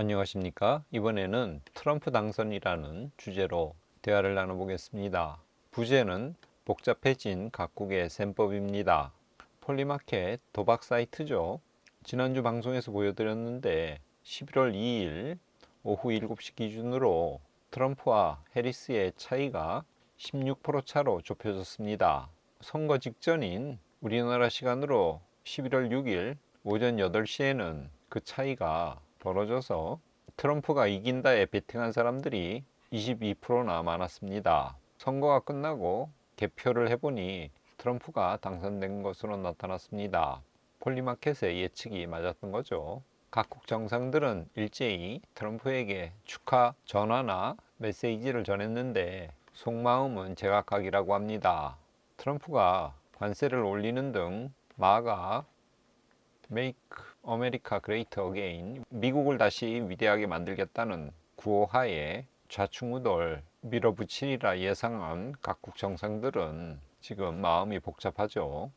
안녕하십니까? 이번에는 트럼프 당선이라는 주제로 대화를 나눠보겠습니다. 부제는 복잡해진 각국의 셈법입니다. 폴리마켓 도박 사이트죠. 지난주 방송에서 보여드렸는데 11월 2일 오후 7시 기준으로 트럼프와 해리스의 차이가 16% 차로 좁혀졌습니다. 선거 직전인 우리나라 시간으로 11월 6일 오전 8시에는 그 차이가 벌어져서 트럼프가 이긴다에 베팅한 사람들이 22%나 많았습니다. 선거가 끝나고 개표를 해보니 트럼프가 당선된 것으로 나타났습니다. 폴리마켓의 예측이 맞았던 거죠. 각국 정상들은 일제히 트럼프에게 축하 전화나 메시지를 전했는데 속마음은 제각각이라고 합니다. 트럼프가 관세를 올리는 등 마가 Make America Great Again, 미국을 다시 위대하게 만들겠다는 구호하에 좌충우돌 밀어붙이리라 예상한 각국 정상들은 지금 마음이 복잡하죠.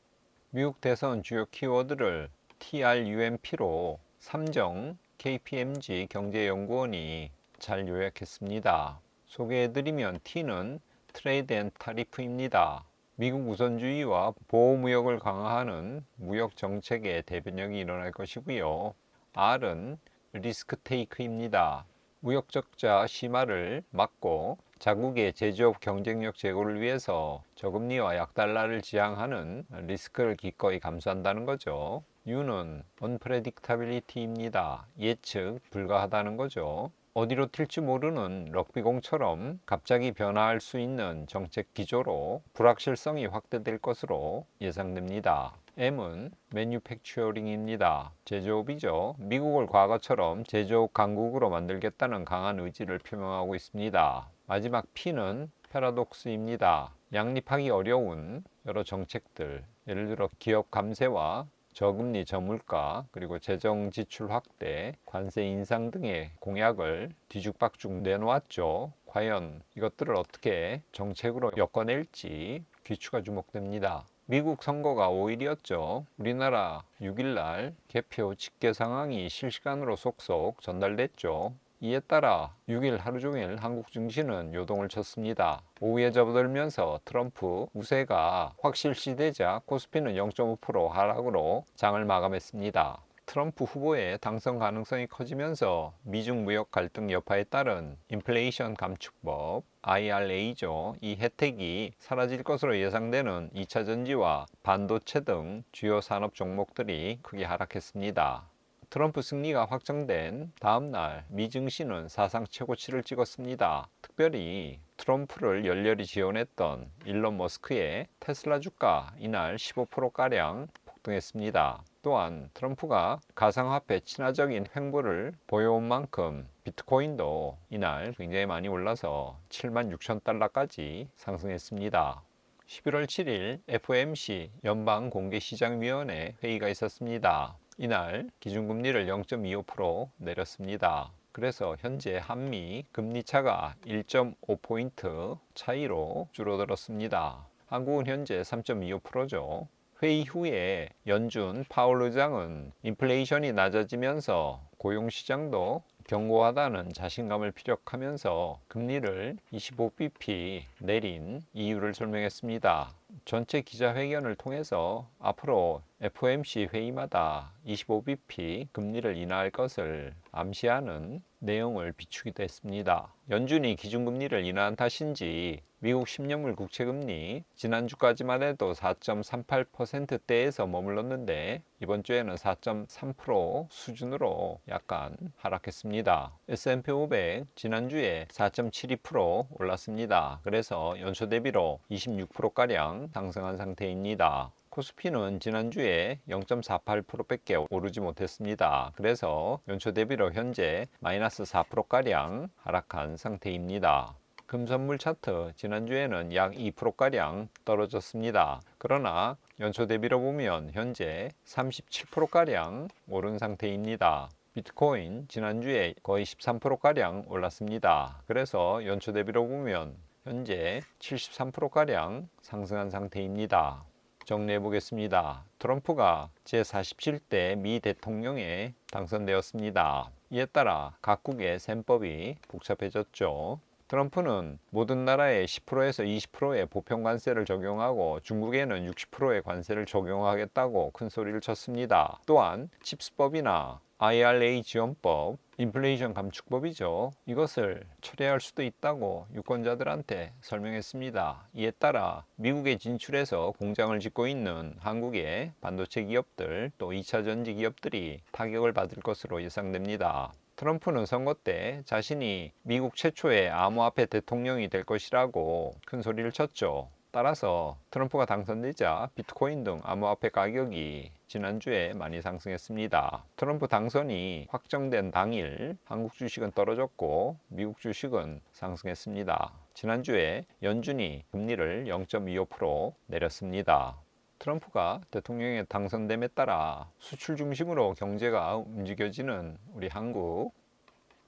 미국 대선 주요 키워드를 TRUMP로 삼정 KPMG 경제연구원이 잘 요약했습니다. 소개해드리면 T는 트레이드 앤 타리프입니다. 미국 우선주의와 보호무역을 강화하는 무역 정책의 대변형이 일어날 것이고요. R은 리스크 테이크입니다. 무역 적자 심화를 막고 자국의 제조업 경쟁력 제고를 위해서 저금리와 약달러를 지향하는 리스크를 기꺼이 감수한다는 거죠. U는 unpredictability입니다. 예측 불가하다는 거죠. 어디로 튈지 모르는 럭비공처럼 갑자기 변화할 수 있는 정책 기조로 불확실성이 확대될 것으로 예상됩니다. M은 매뉴팩처링입니다. 제조업이죠. 미국을 과거처럼 제조업 강국으로 만들겠다는 강한 의지를 표명하고 있습니다. 마지막 P는 패러독스입니다. 양립하기 어려운 여러 정책들, 예를 들어 기업 감세와 저금리 저물가 그리고 재정 지출 확대, 관세 인상 등의 공약을 뒤죽박죽 내놓았죠. 과연 이것들을 어떻게 정책으로 엮어낼지 귀추가 주목됩니다. 미국 선거가 5일이었죠. 우리나라 6일날 개표 집계 상황이 실시간으로 속속 전달됐죠. 이에 따라 6일 하루 종일 한국 증시는 요동을 쳤습니다. 오후에 접어들면서 트럼프 우세가 확실시되자 코스피는 0.5% 하락으로 장을 마감했습니다. 트럼프 후보의 당선 가능성이 커지면서 미중 무역 갈등 여파에 따른 인플레이션 감축법 IRA죠. 이 혜택이 사라질 것으로 예상되는 2차 전지와 반도체 등 주요 산업 종목들이 크게 하락했습니다. 트럼프 승리가 확정된 다음날 미 증시는 사상 최고치를 찍었습니다. 특별히 트럼프를 열렬히 지원했던 일론 머스크의 테슬라 주가 이날 15%가량 폭등했습니다. 또한 트럼프가 가상화폐 친화적인 행보를 보여온 만큼 비트코인도 이날 굉장히 많이 올라서 76,000달러까지 상승했습니다. 11월 7일 FOMC 연방공개시장위원회 회의가 있었습니다. 이날 기준금리를 0.25% 내렸습니다. 그래서 현재 한미 금리차가 1.5포인트 차이로 줄어들었습니다. 한국은 현재 3.25%죠. 회의 후에 연준 파월 의장은 인플레이션이 낮아지면서 고용시장도 견고하다는 자신감을 피력하면서 금리를 25bp 내린 이유를 설명했습니다. 전체 기자회견을 통해서 앞으로 FOMC 회의마다 25bp 금리를 인하할 것을 암시하는 내용을 비추기도 했습니다. 연준이 기준금리를 인하한 탓인지 미국 10년물 국채금리 지난주까지만 해도 4.38%대에서 머물렀는데 이번 주에는 4.3% 수준으로 약간 하락했습니다. S&P 500 지난주에 4.72% 올랐습니다. 그래서 연초 대비로 26%가량 상승한 상태입니다. 코스피는 지난주에 0.48%밖에 오르지 못했습니다. 그래서 연초 대비로 현재 마이너스 4%가량 하락한 상태입니다. 금선물 차트 지난주에는 약 2%가량 떨어졌습니다. 그러나 연초 대비로 보면 현재 37%가량 오른 상태입니다. 비트코인 지난주에 거의 13%가량 올랐습니다. 그래서 연초 대비로 보면 현재 73%가량 상승한 상태입니다. 정리해 보겠습니다. 트럼프가 제47대 미 대통령에 당선되었습니다. 이에 따라 각국의 셈법이 복잡해졌죠. 트럼프는 모든 나라에 10%에서 20%의 보편 관세를 적용하고 중국에는 60%의 관세를 적용하겠다고 큰 소리를 쳤습니다. 또한 칩스법이나 IRA 지원법, 인플레이션 감축법이죠. 이것을 철회할 수도 있다고 유권자들한테 설명했습니다. 이에 따라 미국에 진출해서 공장을 짓고 있는 한국의 반도체 기업들 또 2차 전지 기업들이 타격을 받을 것으로 예상됩니다. 트럼프는 선거 때 자신이 미국 최초의 암호화폐 대통령이 될 것이라고 큰 소리를 쳤죠. 따라서 트럼프가 당선되자 비트코인 등 암호화폐 가격이 지난주에 많이 상승했습니다. 트럼프 당선이 확정된 당일 한국 주식은 떨어졌고 미국 주식은 상승했습니다. 지난주에 연준이 금리를 0.25% 내렸습니다. 트럼프가 대통령에 당선됨에 따라 수출 중심으로 경제가 움직여지는 우리 한국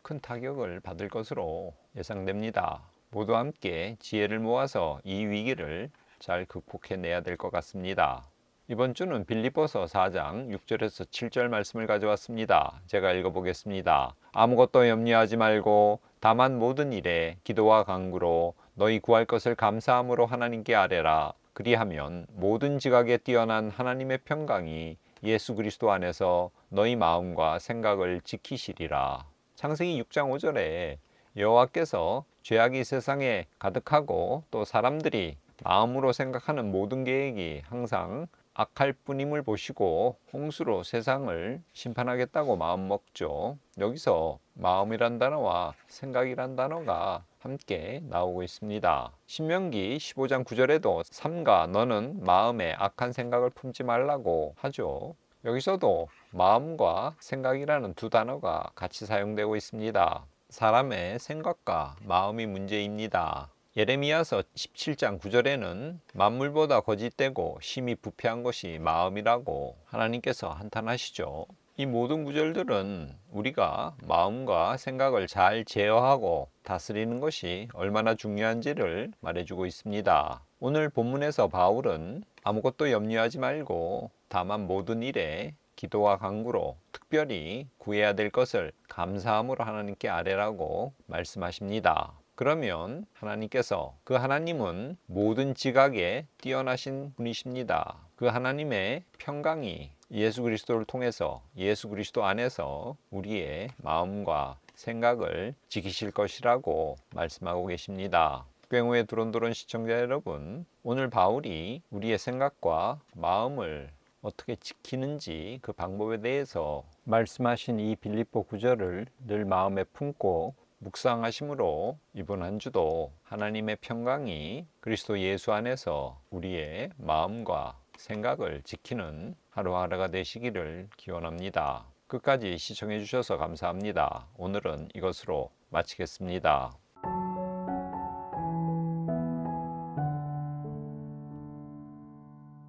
큰 타격을 받을 것으로 예상됩니다. 모두 함께 지혜를 모아서 이 위기를 잘 극복해내야 될 것 같습니다. 이번 주는 빌립보서 4장 6절에서 7절 말씀을 가져왔습니다. 제가 읽어보겠습니다. 아무것도 염려하지 말고 다만 모든 일에 기도와 간구로 너희 구할 것을 감사함으로 하나님께 아뢰라. 그리하면 모든 지각에 뛰어난 하나님의 평강이 예수 그리스도 안에서 너희 마음과 생각을 지키시리라. 창세기 6장 5절에 여호와께서 죄악이 세상에 가득하고 또 사람들이 마음으로 생각하는 모든 계획이 항상 악할 뿐임을 보시고 홍수로 세상을 심판하겠다고 마음먹죠. 여기서 마음이란 단어와 생각이란 단어가 함께 나오고 있습니다. 신명기 15장 9절에도 삼가 너는 마음에 악한 생각을 품지 말라고 하죠. 여기서도 마음과 생각이라는 두 단어가 같이 사용되고 있습니다. 사람의 생각과 마음이 문제입니다. 예레미야서 17장 9절에는 만물보다 거짓되고 심히 부패한 것이 마음이라고 하나님께서 한탄하시죠. 이 모든 구절들은 우리가 마음과 생각을 잘 제어하고 다스리는 것이 얼마나 중요한지를 말해주고 있습니다. 오늘 본문에서 바울은 아무것도 염려하지 말고 다만 모든 일에 기도와 간구로 특별히 구해야 될 것을 감사함으로 하나님께 아뢰라고 말씀하십니다. 그러면 하나님께서 그 하나님은 모든 지각에 뛰어나신 분이십니다. 그 하나님의 평강이 예수 그리스도를 통해서 예수 그리스도 안에서 우리의 마음과 생각을 지키실 것이라고 말씀하고 계십니다. 뺑후의 두런두런 시청자 여러분, 오늘 바울이 우리의 생각과 마음을 어떻게 지키는지 그 방법에 대해서 말씀하신 이 빌립보 구절을 늘 마음에 품고 묵상하심으로 이번 한 주도 하나님의 평강이 그리스도 예수 안에서 우리의 마음과 생각을 지키는 하루하루가 되시기를 기원합니다. 끝까지 시청해 주셔서 감사합니다. 오늘은 이것으로 마치겠습니다.